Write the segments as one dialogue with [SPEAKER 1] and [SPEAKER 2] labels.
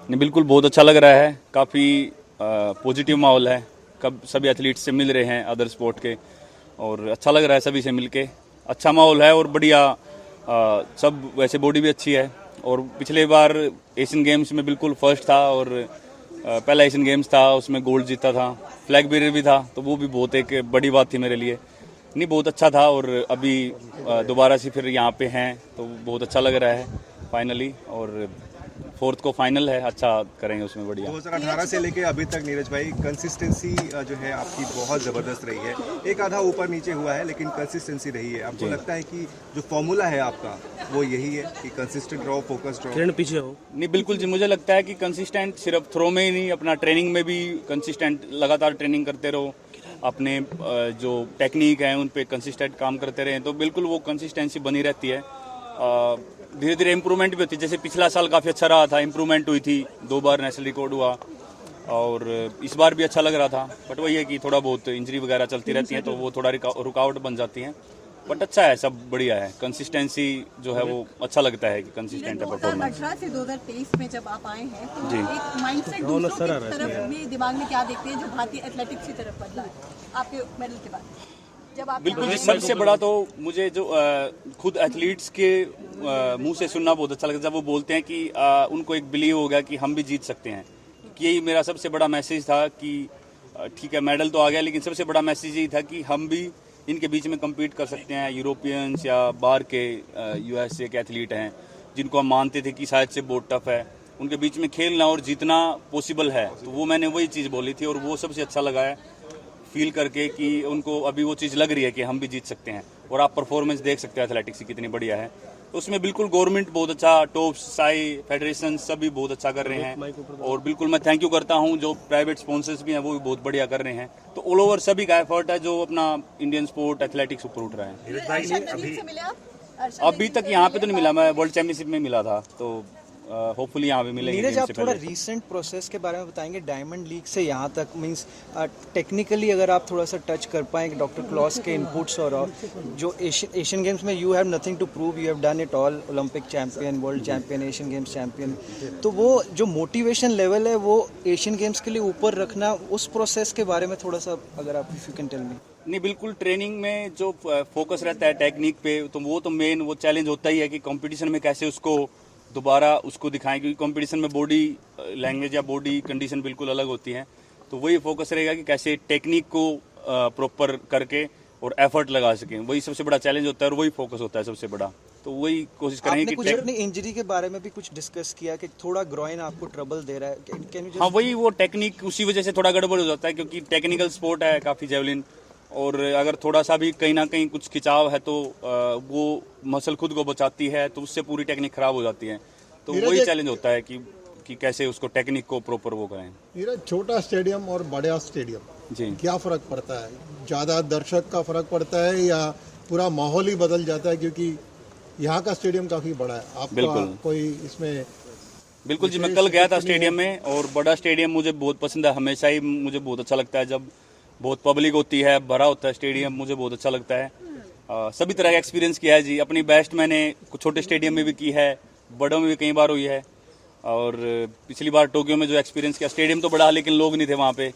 [SPEAKER 1] नहीं, बिल्कुल बहुत अच्छा लग रहा है। काफ़ी पॉजिटिव माहौल है। कब सभी एथलीट से मिल रहे हैं अदर स्पोर्ट के, और अच्छा लग रहा है सभी से मिलके। अच्छा माहौल है और बढ़िया। सब वैसे बॉडी भी अच्छी है। और पिछले बार एशियन गेम्स में बिल्कुल फर्स्ट था, और पहला एशियन गेम्स था, उसमें गोल्ड जीता था। फ्लैग बेरर भी था, तो वो भी बहुत एक बड़ी बात थी मेरे लिए। नहीं, बहुत अच्छा था। और अभी दोबारा से फिर यहाँ पे हैं, तो बहुत अच्छा लग रहा है फाइनली। और 4th को फाइनल है, अच्छा करेंगे उसमें बढ़िया।
[SPEAKER 2] 2018 से लेके अभी तक नीरज भाई कंसिस्टेंसी जो है आपकी बहुत ज़बरदस्त रही है। एक आधा ऊपर नीचे हुआ है लेकिन कंसिस्टेंसी रही है। आपको लगता है कि जो फॉर्मूला है आपका वो यही है कि कंसिस्टेंट रहो, फोकस्ड रहो?
[SPEAKER 3] पीछे हो।
[SPEAKER 1] नहीं, बिल्कुल जी, मुझे लगता है कि कंसिस्टेंट सिर्फ थ्रो में ही नहीं, अपना ट्रेनिंग में भी कंसिस्टेंट लगातार ट्रेनिंग करते रहो। अपने जो टेक्निक है उन पे कंसिस्टेंट काम करते रहें, तो बिल्कुल वो कंसिस्टेंसी बनी रहती है। धीरे धीरे इम्प्रूवमेंट भी होती है। जैसे पिछला साल काफ़ी अच्छा रहा था, इम्प्रूवमेंट हुई थी, 2 बार नेशनल रिकॉर्ड हुआ, और इस बार भी अच्छा लग रहा था। बट वही है कि थोड़ा बहुत इंजरी वगैरह चलती रहती है, तो वो थोड़ा रुकावट बन जाती हैं। बट अच्छा है, सब बढ़िया है। कंसिस्टेंसी जो है वो अच्छा लगता है कि कंसिस्टेंट है परफॉर्मेंस।
[SPEAKER 4] 2018 से 2023 में जब आप आए हैं तो
[SPEAKER 1] जी।
[SPEAKER 4] एक माइंडसेट दूसरों की तरफ में दिमाग में क्या देखते हैं जो भारतीय एथलेटिक्स की तरफ बदला है आपके मेडल के बाद, जब आप
[SPEAKER 1] बिल्कुल जी,
[SPEAKER 4] यहाँ आए?
[SPEAKER 1] सबसे बड़ा तो मुझे जो खुद एथलीट्स के मुंह से सुनना बहुत अच्छा लगता है, जब वो बोलते हैं कि उनको एक बिलीव हो गया कि हम भी जीत सकते हैं। यही मेरा सबसे बड़ा मैसेज था कि ठीक है, मेडल तो आ गया, लेकिन सबसे बड़ा मैसेज यही था कि हम भी इनके बीच में कम्पीट कर सकते हैं। यूरोपियंस या बाहर के USA के एथलीट हैं जिनको हम मानते थे कि शायद से बहुत टफ है, उनके बीच में खेलना और जीतना पॉसिबल है। तो वो मैंने वही चीज़ बोली थी, और वो सबसे अच्छा लगा है फील करके कि उनको अभी वो चीज़ लग रही है कि हम भी जीत सकते हैं। और आप परफॉर्मेंस देख सकते हैं एथलेटिक्स की कितनी बढ़िया है। तो उसमें बिल्कुल गवर्नमेंट बहुत अच्छा, टॉप साई फेडरेशन सभी बहुत अच्छा कर रहे हैं। और बिल्कुल मैं थैंक यू करता हूं, जो प्राइवेट स्पॉन्सर्स भी हैं वो भी बहुत बढ़िया कर रहे हैं। तो ऑल ओवर सभी का एफर्ट है जो अपना इंडियन स्पोर्ट एथलेटिक्स ऊपर उठ रहा है।
[SPEAKER 4] अर्शद नदीम से मिले आप? अर्शद
[SPEAKER 1] अभी
[SPEAKER 4] नदीम
[SPEAKER 1] तक
[SPEAKER 4] से
[SPEAKER 1] यहाँ पे तो
[SPEAKER 4] मिले?
[SPEAKER 1] नहीं मिला, मैं वर्ल्ड चैंपियनशिप में मिला था, तो होपफुली यहाँ पे मिलेंगे।
[SPEAKER 3] नीरज,
[SPEAKER 1] गेम
[SPEAKER 3] आप
[SPEAKER 1] से
[SPEAKER 3] थोड़ा
[SPEAKER 1] पहले।
[SPEAKER 3] रीसेंट प्रोसेस के बारे में बताएंगे डायमंड लीग से यहाँ तक, मींस टेक्निकली अगर आप थोड़ा सा टच कर पाएँ डॉक्टर क्लॉस के इनपुट्स, और जो एशियन गेम्स में you have nothing to prove, you have done it all, Olympic champion, world champion, Asian Games champion, तो वो जो मोटिवेशन लेवल है वो एशियन गेम्स के लिए ऊपर रखना, उस प्रोसेस के बारे में थोड़ा सा अगर आप if you can tell me.
[SPEAKER 1] नहीं, बिल्कुल ट्रेनिंग में जो फोकस रहता है टेक्निक पे, तो वो तो मेन वो चैलेंज होता ही है कि कंपटीशन में कैसे उसको दोबारा उसको दिखाएं, क्योंकि कंपटीशन में बॉडी लैंग्वेज या बॉडी कंडीशन बिल्कुल अलग होती है। तो वही फोकस रहेगा कि कैसे टेक्निक को प्रॉपर करके और एफर्ट लगा सकें, वही सबसे बड़ा चैलेंज होता है और वही फोकस होता है सबसे बड़ा। तो वही कोशिश करेंगे
[SPEAKER 3] आपने
[SPEAKER 1] कि
[SPEAKER 3] कुछ अपनी इंजरी के बारे में भी कुछ डिस्कस किया कि थोड़ा ग्रोइन आपको ट्रबल दे रहा है, कैन यू
[SPEAKER 1] हाँ, वही वो टेक्निक उसी वजह से थोड़ा गड़बड़ हो जाता है, क्योंकि टेक्निकल स्पोर्ट है काफ़ी जेवलिन, और अगर थोड़ा सा भी कहीं ना कहीं कुछ खिंचाव है तो वो मसल खुद को बचाती है, तो उससे पूरी टेक्निक खराब हो जाती है। तो वही चैलेंज होता है कि कैसे उसको टेक्निक को प्रॉपर वो करें।
[SPEAKER 5] नीरज, छोटा स्टेडियम और बड़ा स्टेडियम
[SPEAKER 1] जी,
[SPEAKER 5] क्या फर्क पड़ता है? ज़्यादा दर्शक का फर्क पड़ता है या पूरा माहौल ही बदल जाता है? क्योंकि यहाँ का स्टेडियम काफ़ी बड़ा है। आपका
[SPEAKER 1] बिल्कुल।
[SPEAKER 5] कोई इसमें?
[SPEAKER 1] बिल्कुल जी, मैं कल गया था स्टेडियम में, और बड़ा स्टेडियम मुझे बहुत पसंद है। हमेशा ही मुझे बहुत अच्छा लगता है जब बहुत पब्लिक होती है, भरा होता है स्टेडियम, मुझे बहुत अच्छा लगता है। सभी तरह का एक्सपीरियंस किया है जी। अपनी बेस्ट मैंने कुछ छोटे स्टेडियम में भी की है, बड़ों में भी कई बार हुई है। और पिछली बार टोक्यो में जो एक्सपीरियंस किया, स्टेडियम तो बड़ा लेकिन लोग नहीं थे वहाँ पे,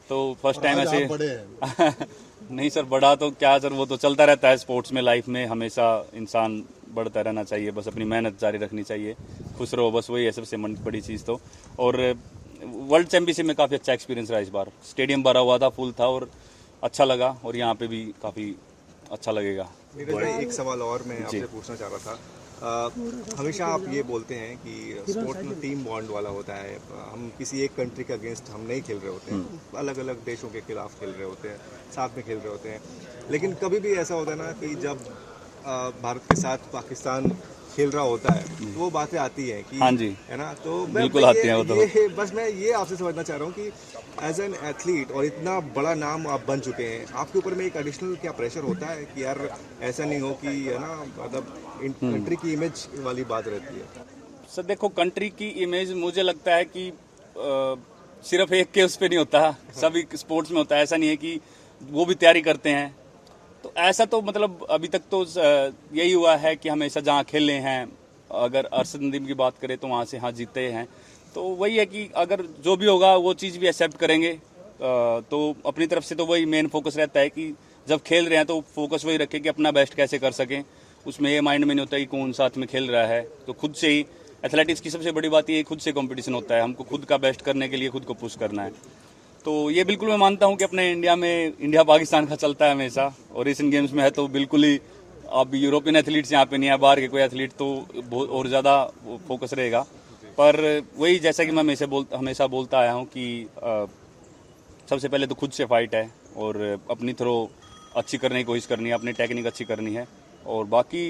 [SPEAKER 1] तो फर्स्ट टाइम
[SPEAKER 5] आज
[SPEAKER 1] ऐसे
[SPEAKER 5] आप बड़े हैं।
[SPEAKER 1] नहीं सर, बड़ा तो क्या सर, वो तो चलता रहता है स्पोर्ट्स में, लाइफ में हमेशा इंसान बढ़ता रहना चाहिए, बस अपनी मेहनत जारी रखनी चाहिए, खुश रहो, बस वही है सबसे बड़ी चीज़ तो। और वर्ल्ड चैंपियनशिप में काफ़ी अच्छा एक्सपीरियंस रहा इस बार। स्टेडियम भरा हुआ था, फुल था, और अच्छा लगा, और यहाँ पे भी काफ़ी अच्छा लगेगा।
[SPEAKER 2] नीरज भाई, एक सवाल और मैं आपसे पूछना चाह रहा था। हमेशा आप ये बोलते हैं कि स्पोर्ट में टीम बॉन्ड वाला होता है। हम किसी एक कंट्री के अगेंस्ट हम नहीं खेल रहे होते हैं, अलग अलग देशों के खिलाफ खेल रहे होते हैं, साथ में खेल रहे होते हैं। लेकिन कभी भी ऐसा होता है ना कि जब भारत के साथ पाकिस्तान खेल रहा होता है तो वो बातें आती हैं कि
[SPEAKER 1] हाँ जी,
[SPEAKER 2] है ना, तो
[SPEAKER 1] बिल्कुल आती हैं वो तो।
[SPEAKER 2] बस मैं ये आपसे समझना चाह रहा हूँ कि एज एन एथलीट और इतना बड़ा नाम आप बन चुके हैं, आपके ऊपर में एक एडिशनल क्या प्रेशर होता है कि यार ऐसा नहीं हो कि है ना, मतलब कंट्री की इमेज वाली बात रहती है?
[SPEAKER 1] सर देखो, कंट्री की इमेज मुझे लगता है कि सिर्फ एक के उस पर नहीं होता, सभी स्पोर्ट्स में होता है। ऐसा नहीं है कि वो भी तैयारी करते हैं, तो ऐसा तो मतलब अभी तक तो यही हुआ है कि हमेशा जहाँ खेले हैं, अगर अर्शद नदीम की बात करें तो वहाँ से हाँ जीते हैं। तो वही है कि अगर जो भी होगा वो चीज़ भी एक्सेप्ट करेंगे। तो अपनी तरफ से तो वही मेन फोकस रहता है कि जब खेल रहे हैं तो फोकस वही रखें कि अपना बेस्ट कैसे कर सकें। उसमें ये माइंड में नहीं होता कि कौन साथ में खेल रहा है। तो खुद से ही एथलेटिक्स की सबसे बड़ी बात ये खुद से कंपटीशन होता है, हमको खुद का बेस्ट करने के लिए खुद को पुश करना है। तो ये बिल्कुल मैं मानता हूँ कि अपने इंडिया में इंडिया पाकिस्तान का चलता है हमेशा, और एशियन गेम्स में है तो बिल्कुल ही अब यूरोपियन एथलीट्स यहाँ पे नहीं है, बाहर के कोई एथलीट तो बहुत और ज़्यादा फोकस रहेगा। पर वही जैसा कि मैं हमेशा बोलता आया हूँ कि सबसे पहले तो खुद से फाइट है और अपनी थ्रो अच्छी करने की कोशिश करनी है, अपनी टेक्निक अच्छी करनी है और बाकी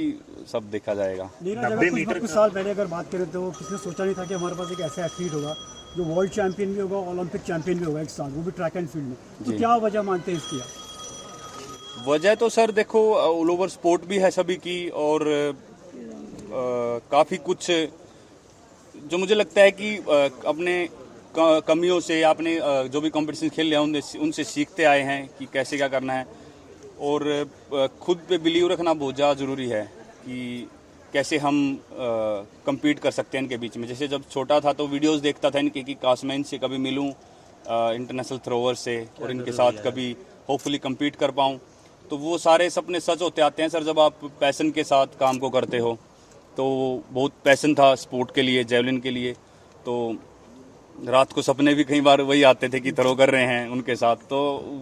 [SPEAKER 1] सब देखा जाएगा।
[SPEAKER 6] 90 मीटर कुछ साल पहले अगर बात करें तो किसने सोचा नहीं था कि हमारे पास एक ऐसा एथलीट होगा जो वर्ल्ड चैंपियन भी होगा, ओलंपिक चैंपियन भी होगा एक साथ, वो भी ट्रैक एंड फील्ड में। तो क्या वजह मानते हैं इसकी?
[SPEAKER 1] वजह तो सर देखो ऑल ओवर स्पोर्ट भी है सभी की, और काफ़ी कुछ जो मुझे लगता है कि अपने कमियों से आपने जो भी कंपटीशन खेल लिया उनसे सीखते आए हैं कि कैसे क्या करना है, और खुद पे बिलीव रखना बहुत ज़्यादा ज़रूरी है कि कैसे हम compete कर सकते हैं इनके बीच में। जैसे जब छोटा था तो वीडियोस देखता था इनके कि काश मैं इनसे कभी मिलूं इंटरनेशनल थ्रोवर से और इनके साथ कभी होपफुली compete कर पाऊं। तो वो सारे सपने सच होते आते हैं सर जब आप पैशन के साथ काम को करते हो। तो बहुत पैशन था स्पोर्ट के लिए, जेवलिन के लिए। तो रात को सपने भी कई बार वही आते थे कि थ्रो कर रहे हैं उनके साथ। तो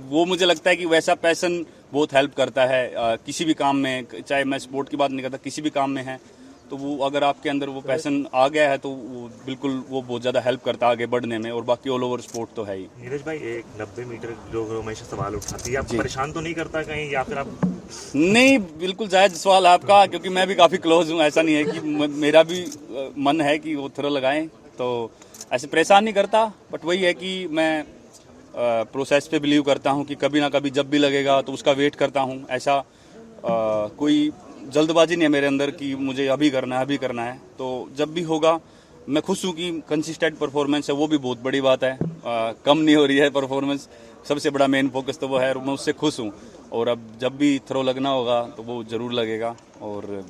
[SPEAKER 1] वो मुझे लगता है कि वैसा पैशन बहुत हेल्प करता है किसी भी काम में, चाहे मैं स्पोर्ट की बात नहीं करता, किसी भी काम में है तो वो अगर आपके अंदर वो पैशन आ गया है तो वो बिल्कुल वो बहुत ज़्यादा हेल्प करता है आगे बढ़ने में। और बाकी ऑल ओवर स्पोर्ट तो है ही।
[SPEAKER 7] नीरज भाई, एक 90 मीटर जो हमेशा सवाल उठाती है, आप परेशान तो नहीं करता कहीं, या फिर आप?
[SPEAKER 1] नहीं, बिल्कुल जायज़ सवाल आपका, क्योंकि मैं भी काफ़ी क्लोज हूँ। ऐसा नहीं है कि मेरा भी मन है कि वो थ्रो लगाएं, तो ऐसे परेशान नहीं करता। बट वही है कि मैं प्रोसेस पे बिलीव करता हूँ कि कभी ना कभी जब भी लगेगा तो उसका वेट करता हूँ। ऐसा कोई जल्दबाजी नहीं है मेरे अंदर कि मुझे अभी करना है। तो जब भी होगा मैं खुश हूँ कि कंसिस्टेंट परफॉर्मेंस है, वो भी बहुत बड़ी बात है। कम नहीं हो रही है परफॉर्मेंस, सबसे बड़ा मेन फोकस तो वो है, और मैं उससे खुश हूँ। और अब जब भी थ्रो लगना होगा तो वो ज़रूर लगेगा और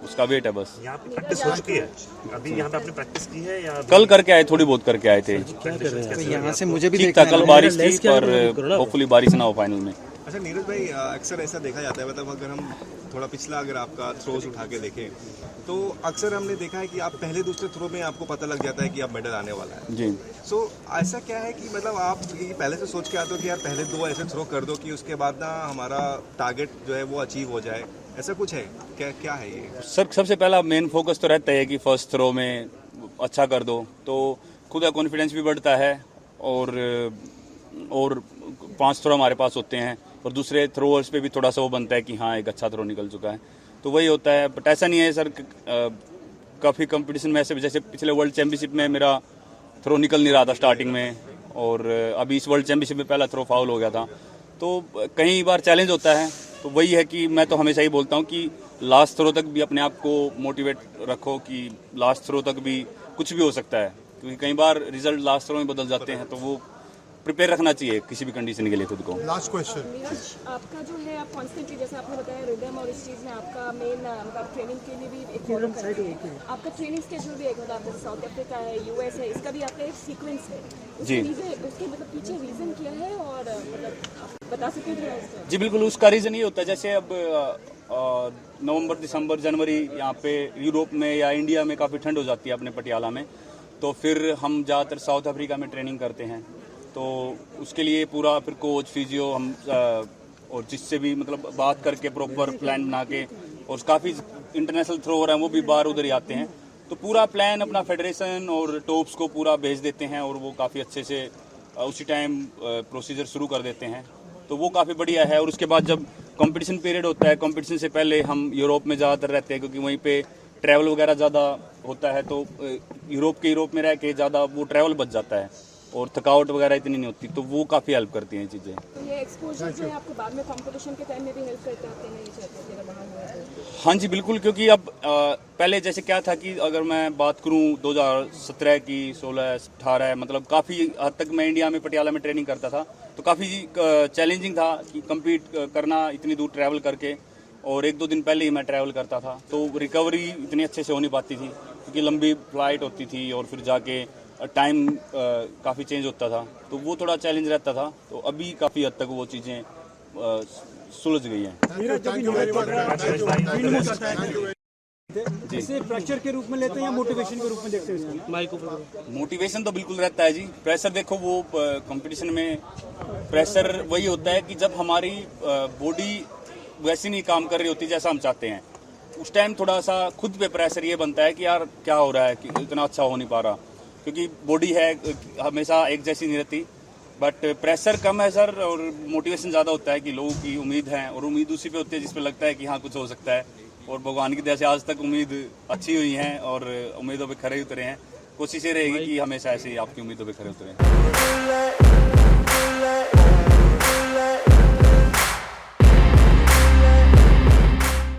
[SPEAKER 1] उसका वेट है बस।
[SPEAKER 7] यहाँ पे प्रैक्टिस हो चुकी है? अभी यहाँ पे आपने प्रैक्टिस की है या
[SPEAKER 1] कल करके आए, थोड़ी बहुत करके आए थे।
[SPEAKER 3] तो यहाँ से मुझे भी
[SPEAKER 1] ठीक था,
[SPEAKER 3] देखना
[SPEAKER 1] कल
[SPEAKER 3] है।
[SPEAKER 1] बारिश थी पर होपफुली बारिश ना हो फाइनल में।
[SPEAKER 2] अच्छा नीरज भाई, अक्सर ऐसा देखा जाता है, मतलब अगर हम थोड़ा पिछला अगर आपका थ्रोज उठा के देखें तो अक्सर हमने देखा है कि आप पहले दूसरे थ्रो में आपको पता लग जाता है कि आप मेडल आने वाला है
[SPEAKER 1] जी।
[SPEAKER 2] सो ऐसा क्या है कि मतलब आप ये पहले से सोच के आते हो कि यार पहले 2 ऐसे थ्रो कर दो कि उसके बाद ना हमारा टारगेट जो है वो अचीव हो जाए, ऐसा कुछ है क्या है ये?
[SPEAKER 1] सर सबसे पहला मेन फोकस तो रहता है कि फर्स्ट थ्रो में अच्छा कर दो तो खुद का कॉन्फिडेंस भी बढ़ता है, और 5 थ्रो हमारे पास होते हैं और दूसरे थ्रोअर्स पे भी थोड़ा सा वो बनता है कि हाँ एक अच्छा थ्रो निकल चुका है। तो वही होता है। बट ऐसा नहीं है सर, काफ़ी कंपटीशन में ऐसे, जैसे पिछले वर्ल्ड चैम्पियनशिप में मेरा थ्रो निकल नहीं रहा था स्टार्टिंग में, और अभी इस वर्ल्ड चैम्पियनशिप में पहला थ्रो फाउल हो गया था। तो कई बार चैलेंज होता है। तो वही है कि मैं तो हमेशा ही बोलता हूँ कि लास्ट थ्रो तक भी अपने आप को मोटिवेट रखो कि लास्ट थ्रो तक भी कुछ भी हो सकता है, क्योंकि कई बार रिजल्ट लास्ट थ्रो में बदल जाते हैं। तो वो प्रिपेयर रखना चाहिए किसी भी कंडीशन के लिए खुद को।
[SPEAKER 5] लास्ट क्वेश्चन,
[SPEAKER 8] नीरज, आपका जो है आप कॉन्स्टेंटली जैसे आपने बताया रिदम और इस चीज़ में आपका मेन मतलब ट्रेनिंग के लिए भी एक फॉलो करते हैं। आपका ट्रेनिंग स्केड्यूल भी एक मतलब जैसे साउथ अफ्रीका है, यूएस है, इसका भी आपका एक सीक्वेंस है।
[SPEAKER 1] जी।
[SPEAKER 8] उसके मतलब पीछे रीज़न क्या है और मतलब आप बता सकते हैं?
[SPEAKER 1] जी बिल्कुल, उसका रीज़न ये होता है जैसे अब नवंबर दिसंबर जनवरी यहाँ पे यूरोप में या इंडिया में काफ़ी ठंड हो जाती है अपने पटियाला में, तो फिर हम ज़्यादातर साउथ अफ्रीका में ट्रेनिंग करते हैं। तो उसके लिए पूरा फिर कोच फिजियो हम और जिससे भी मतलब बात करके प्रॉपर प्लान बना के, और काफ़ी इंटरनेशनल थ्रोअर हैं वो भी बाहर उधर ही आते हैं, तो पूरा प्लान अपना फेडरेशन और टॉप्स को पूरा भेज देते हैं और वो काफ़ी अच्छे से उसी टाइम प्रोसीजर शुरू कर देते हैं। तो वो काफ़ी बढ़िया है। और उसके बाद जब कंपटीशन पीरियड होता है, कंपटीशन से पहले हम यूरोप में ज़्यादातर रहते हैं क्योंकि वहीं पे ट्रैवल वगैरह ज़्यादा होता है। तो यूरोप में रह के ज़्यादा वो ट्रैवल बच जाता है और थकावट वगैरह इतनी नहीं होती, तो वो काफ़ी हेल्प करती हैं ये चीज़ें।
[SPEAKER 8] तो ये एक्सपोजर जो है आपको बाद में कंपटीशन के टाइम में भी हेल्प करते हैं, नहीं चाहते थे अगर वहाँ हुआ तो?
[SPEAKER 1] हाँ जी बिल्कुल, क्योंकि अब पहले जैसे क्या था कि अगर मैं बात करूँ 2017 की, 16-18 मतलब काफ़ी हद तक मैं इंडिया में पटियाला में ट्रेनिंग करता था, तो काफ़ी चैलेंजिंग था कि कम्पीट करना इतनी दूर ट्रैवल करके, और 1-2 दिन पहले ही मैं ट्रैवल करता था, तो रिकवरी इतनी अच्छे से हो नहीं पाती थी। क्योंकि लंबी फ्लाइट होती थी और फिर जाके टाइम काफ़ी चेंज होता था, तो वो थोड़ा चैलेंज रहता था। तो अभी काफ़ी हद तक वो चीज़ें सुलझ गई हैं।
[SPEAKER 6] इसे फ्रैक्चर के रूप में लेते हैं या मोटिवेशन के रूप में देखते हैं इसको?
[SPEAKER 1] मोटिवेशन तो बिल्कुल रहता है जी। प्रेशर देखो, वो कंपटीशन में प्रेशर वही होता है कि जब हमारी बॉडी वैसी नहीं काम कर रही होती जैसा हम चाहते हैं, उस टाइम थोड़ा सा खुद पे प्रेशर ये बनता है कि यार क्या हो रहा है, कि इतना अच्छा हो नहीं पा रहा, क्योंकि बॉडी है हमेशा एक जैसी नहीं रहती। बट प्रेशर कम है सर, और मोटिवेशन ज़्यादा होता है कि लोगों की उम्मीद है, और उम्मीद उसी पे होती है जिस पे लगता है कि हाँ कुछ हो सकता है। और भगवान की दया से आज तक उम्मीद अच्छी हुई है और उम्मीदों पे खरे उतरे हैं। कोशिश ये रहेगी कि हमेशा ऐसे ही आपकी उम्मीदों पे खरे उतरे।